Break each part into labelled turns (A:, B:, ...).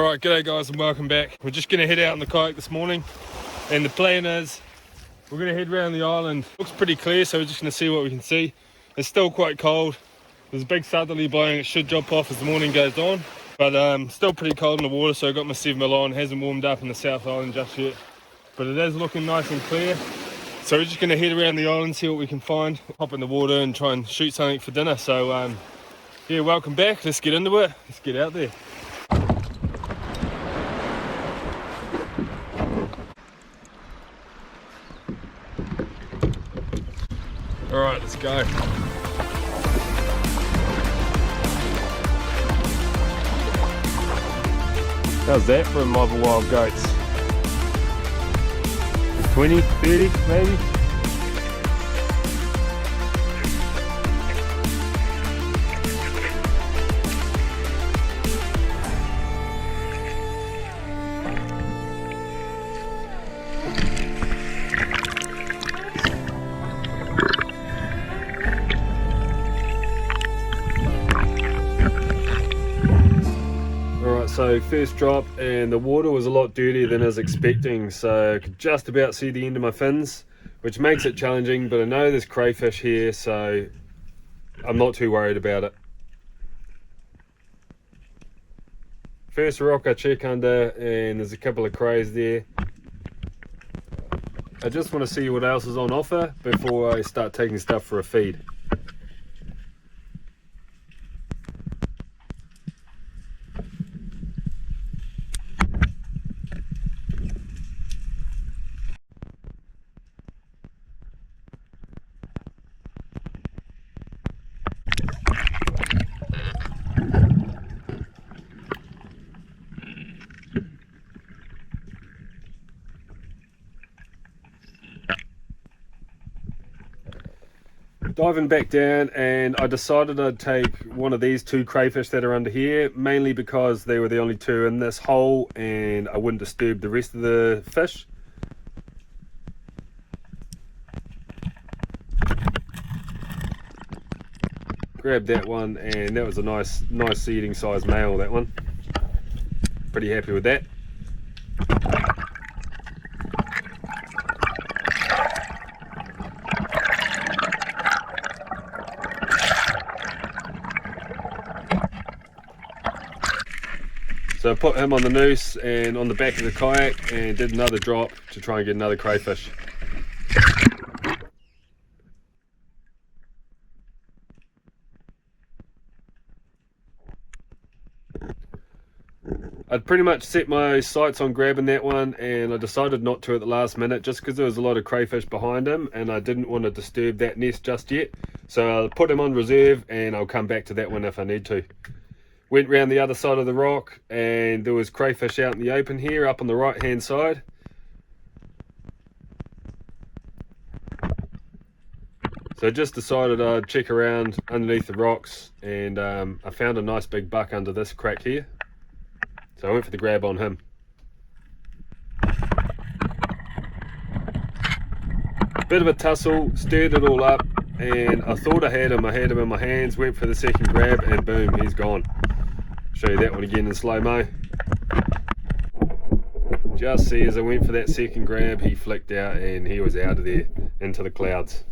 A: Alright, g'day guys and welcome back. We're just going to head out in the kayak this morning, and the plan is we're going to head around the island. Looks pretty clear, so we're just going to see what we can see. It's still quite cold. There's a big southerly blowing. It should drop off as the morning goes on, but still pretty cold in the water, so I got my 7mm on. Hasn't warmed up in the South Island just yet, but it is looking nice and clear. So we're just going to head around the island, see what we can find, hop in the water and try and shoot something for dinner. So yeah, welcome back. Let's get into it. Let's get out there. Alright, let's go. How's that for a mob of wild goats? 20, 30 maybe? So first drop, and the water was a lot dirtier than I was expecting, so I could just about see the end of my fins, which makes it challenging, but I know there's crayfish here, so I'm not too worried about it. First rock I check under, and there's a couple of crays there. I just want to see what else is on offer before I start taking stuff for a feed. Diving back down, and I decided I'd take one of these two crayfish that are under here, mainly because they were the only two in this hole and I wouldn't disturb the rest of the fish. Grabbed that one, and that was a nice eating size male, that one. Pretty happy with that. So I put him on the noose and on the back of the kayak and did another drop to try and get another crayfish. I'd pretty much set my sights on grabbing that one, and I decided not to at the last minute just because there was a lot of crayfish behind him and I didn't want to disturb that nest just yet. So I'll put him on reserve and I'll come back to that one if I need to. Went round the other side of the rock, and there was crayfish out in the open here up on the right hand side. So I just decided I'd check around underneath the rocks, and I found a nice big buck under this crack here. So I went for the grab on him. Bit of a tussle, stirred it all up, and I thought I had him in my hands, went for the second grab, and boom, he's gone. Show you that one again in slow-mo. Just see as I went for that second grab, he flicked out and he was out of there into the clouds.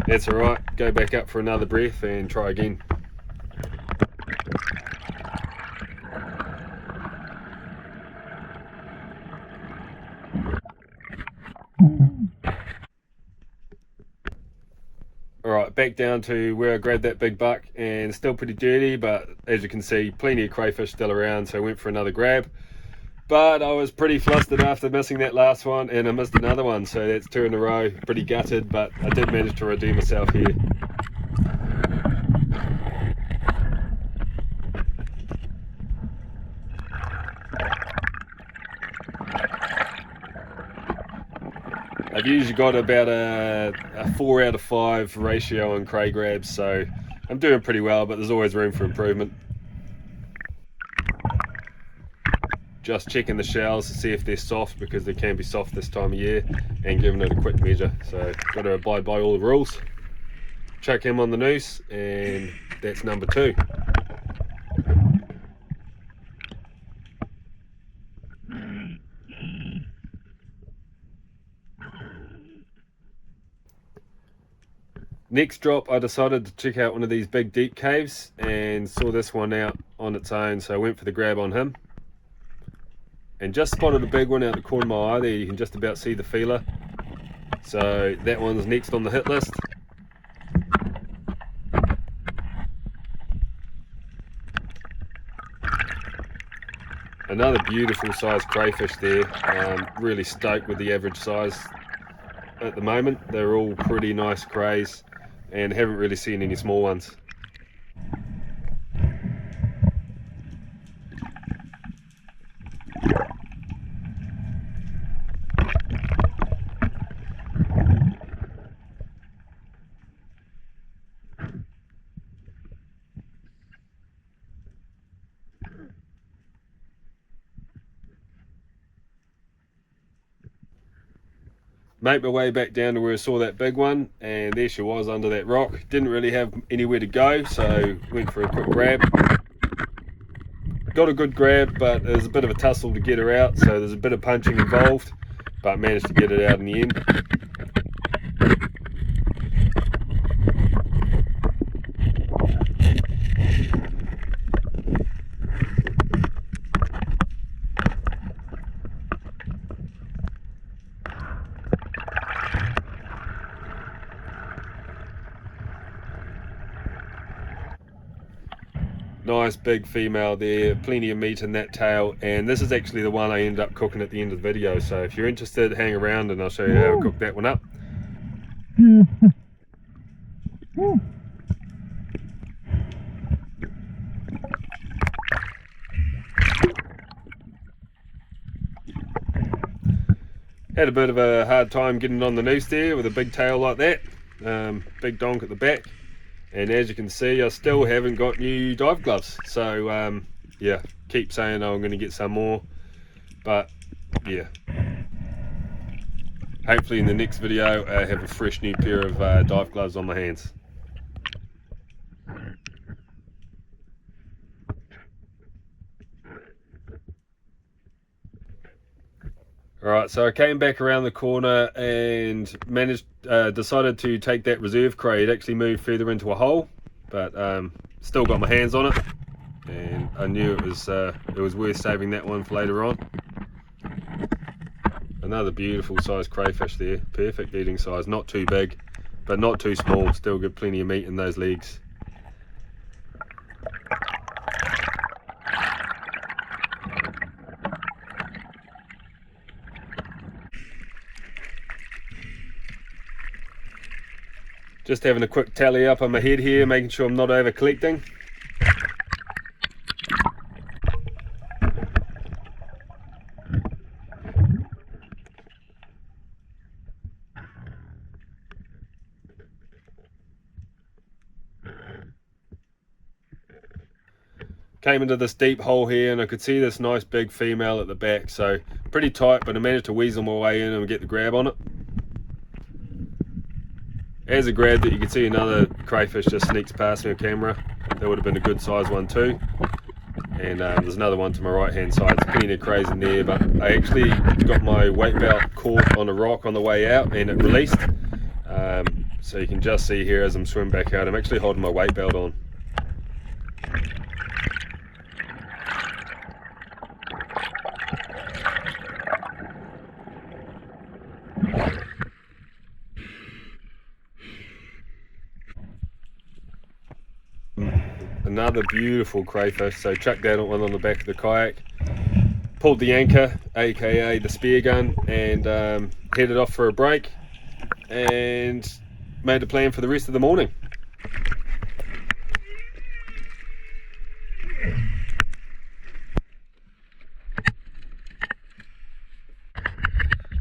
A: That's alright, go back up for another breath and try again. Alright, back down to where I grabbed that big buck, and still pretty dirty, but as you can see, plenty of crayfish still around, so I went for another grab. But I was pretty flustered after missing that last one, and I missed another one, so that's two in a row. Pretty gutted, but I did manage to redeem myself here. I've usually got about a 4 out of 5 ratio on cray grabs, so I'm doing pretty well, but there's always room for improvement. Just checking the shells to see if they're soft, because they can be soft this time of year, and giving it a quick measure. So got to abide by all the rules. Chuck him on the noose, and that's number 2. Next drop, I decided to check out one of these big deep caves and saw this one out on its own, so I went for the grab on him. And just spotted a big one out the corner of my eye there. You can just about see the feeler. So that one's next on the hit list. Another beautiful sized crayfish there. Really stoked with the average size at the moment. They're all pretty nice crays and haven't really seen any small ones. Made my way back down to where I saw that big one, and there she was under that rock. Didn't really have anywhere to go, so went for a quick grab. Got a good grab, but it was a bit of a tussle to get her out, so there's a bit of punching involved, but managed to get it out in the end. Nice big female there, plenty of meat in that tail, and this is actually the one I ended up cooking at the end of the video, so if you're interested, hang around and I'll show you how I cook that one up. Had a bit of a hard time getting on the noose there with a big tail like that, big donk at the back. And as you can see, I still haven't got new dive gloves. So yeah, keep saying I'm going to get some more. But yeah, hopefully in the next video I have a fresh new pair of dive gloves on my hands. Alright, so I came back around the corner and decided to take that reserve cray. It actually moved further into a hole, but still got my hands on it, and I knew it was worth saving that one for later on. Another beautiful sized crayfish there, perfect eating size, not too big, but not too small, still got plenty of meat in those legs. Just having a quick tally up on my head here, making sure I'm not over collecting. Came into this deep hole here and I could see this nice big female at the back, so pretty tight, but I managed to weasel my way in and get the grab on it. As I grabbed it, you can see another crayfish just sneaks past me on camera. That would have been a good size one too. And there's another one to my right hand side. There's plenty of crays in there, but I actually got my weight belt caught on a rock on the way out and it released. So you can just see here as I'm swimming back out, I'm actually holding my weight belt on. Another beautiful crayfish, so chucked that one on the back of the kayak, pulled the anchor, aka the spear gun, and headed off for a break and made a plan for the rest of the morning.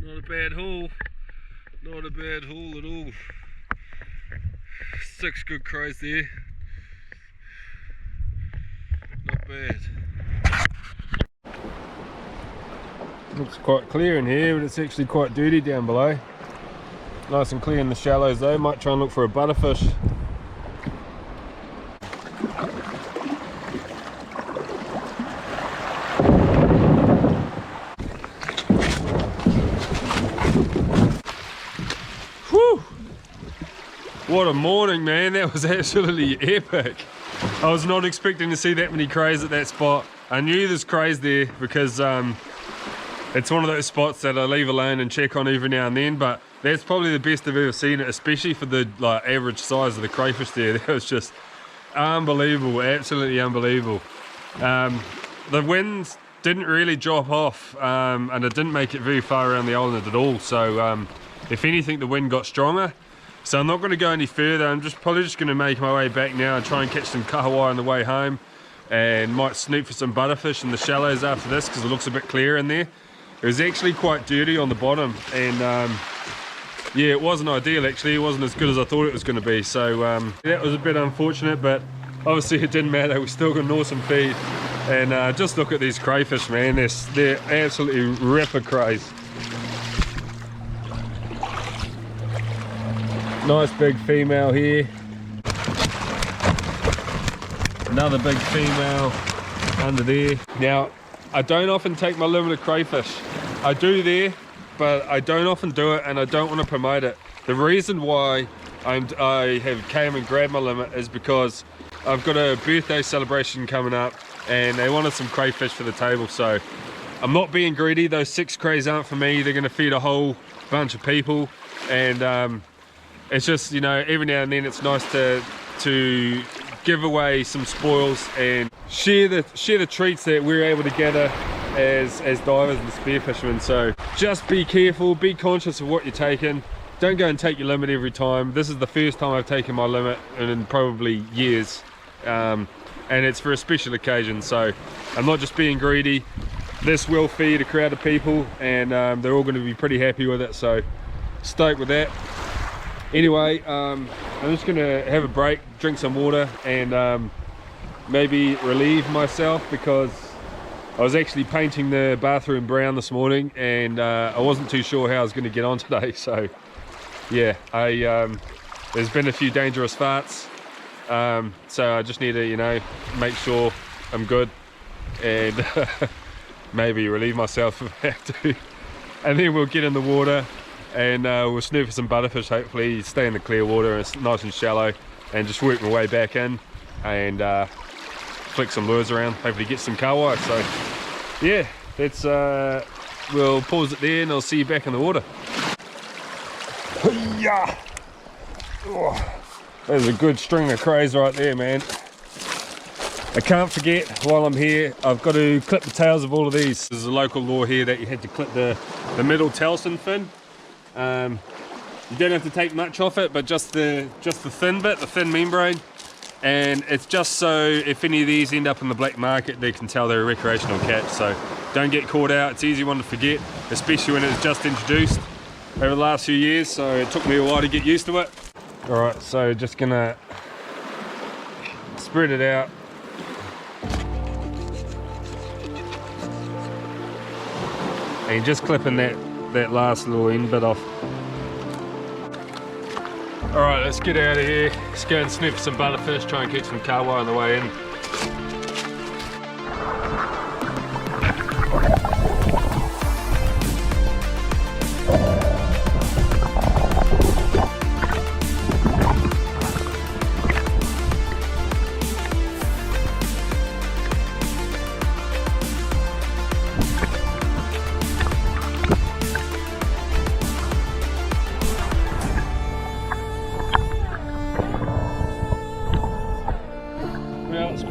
A: Not a bad haul, not a bad haul at all. 6 good crays there. Not bad. Looks quite clear in here, but it's actually quite dirty down below. Nice and clear in the shallows though. Might try and look for a butterfish. Whew! What a morning, man. That was absolutely epic. I was not expecting to see that many crays at that spot. I knew there's crays there because it's one of those spots that I leave alone and check on every now and then, but that's probably the best I've ever seen it, especially for the like average size of the crayfish there. That was just unbelievable, absolutely unbelievable. The winds didn't really drop off, and it didn't make it very far around the island at all, so if anything the wind got stronger. So I'm not going to go any further. I'm probably just going to make my way back now and try and catch some kahawai on the way home, and might snoop for some butterfish in the shallows after this because it looks a bit clear in there. It was actually quite dirty on the bottom, and yeah, it wasn't ideal actually. It wasn't as good as I thought it was going to be, so that was a bit unfortunate, but obviously it didn't matter. We still got an awesome feed, and just look at these crayfish, man. They're absolutely ripper crays. Nice big female here. Another big female under there. Now, I don't often take my limited crayfish. I do there, but I don't often do it, and I don't want to promote it. The reason why I have came and grabbed my limit is because I've got a birthday celebration coming up, and they wanted some crayfish for the table, so I'm not being greedy. Those 6 crays aren't for me. They're going to feed a whole bunch of people, and it's just, you know, every now and then it's nice to give away some spoils and share the treats that we're able to gather as divers and spear fishermen. So just be careful, be conscious of what you're taking. Don't go and take your limit every time. This is the first time I've taken my limit in probably years, and it's for a special occasion, so I'm not just being greedy. This will feed a crowd of people, and they're all going to be pretty happy with it, so stoked with that. Anyway, I'm just going to have a break, drink some water, and maybe relieve myself, because I was actually painting the bathroom brown this morning, and I wasn't too sure how I was going to get on today. So yeah, there's been a few dangerous farts, so I just need to, you know, make sure I'm good, and maybe relieve myself if I have to, and then we'll get in the water, and we'll snoop for some butterfish. Hopefully stay in the clear water, and it's nice and shallow, and just work my way back in and flick some lures around, hopefully get some kahawai. So yeah, that's we'll pause it there, and I'll see you back in the water. Yeah, oh, there's a good string of crays right there, man. I can't forget, while I'm here, I've got to clip the tails of all of these. There's a local law here that you had to clip the middle telson fin. You don't have to take much off it, but just the thin bit, the thin membrane, and it's just so if any of these end up in the black market, they can tell they're a recreational catch. So don't get caught out. It's an easy one to forget, especially when it's just introduced over the last few years, so it took me a while to get used to it. All right, so just gonna spread it out. And just clipping that last little end bit off. All right, let's get out of here. Let's go and sniff some butterfish, try and catch some kahawai on the way in.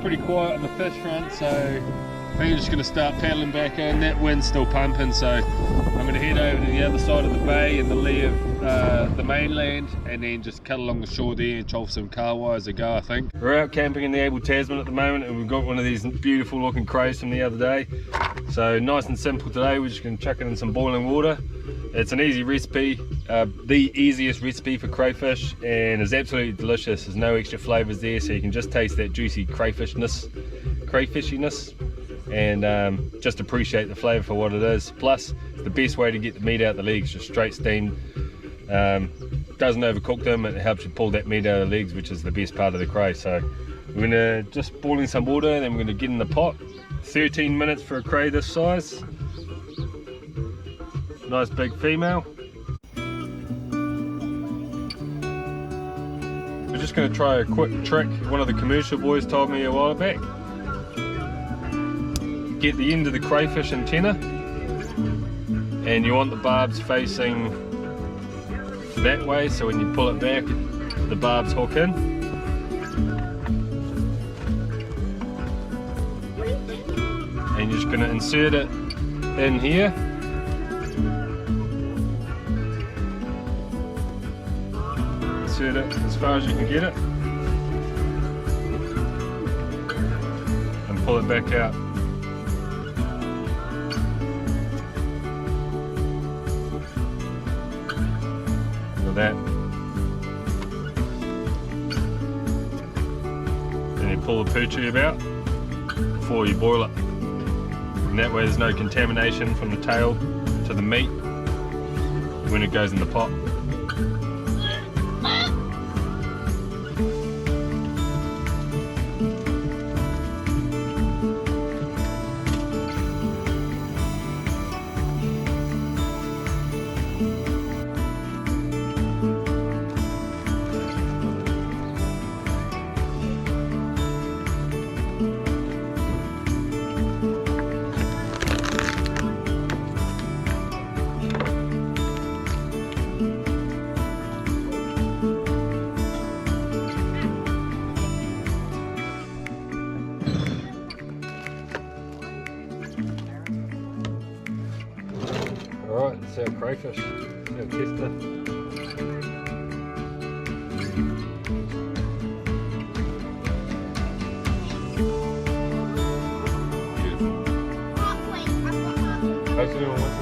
A: Pretty quiet on the fish front, so I think I'm just going to start paddling back in. That wind's still pumping, so I'm going to head over to the other side of the bay in the lee of the mainland, and then just cut along the shore there and troll some kahawai as I go, I think. We're out camping in the Abel Tasman at the moment, and we've got one of these beautiful looking crays from the other day. So nice and simple today. We're just going to chuck it in some boiling water. It's an easy recipe, the easiest recipe for crayfish, and it's absolutely delicious. There's no extra flavors there, so you can just taste that juicy crayfishiness, and just appreciate the flavor for what it is. Plus, it's the best way to get the meat out the legs, just straight steamed. Doesn't overcook them. It helps you pull that meat out of the legs, which is the best part of the cray. So we're gonna just boil in some water, and then we're gonna get in the pot. 13 minutes for a cray this size. Nice big female. just going to try a quick trick one of the commercial boys told me a while back. Get the end of the crayfish antenna, and you want the barbs facing that way, so when you pull it back the barbs hook in. And you're just going to insert it in here. Insert it as far as you can get it and pull it back out. Like that. Then you pull the poo tube out before you boil it. And that way there's no contamination from the tail to the meat when it goes in the pot. Alright, that's our crayfish. That's our tester. Beautiful. Hopefully everyone wants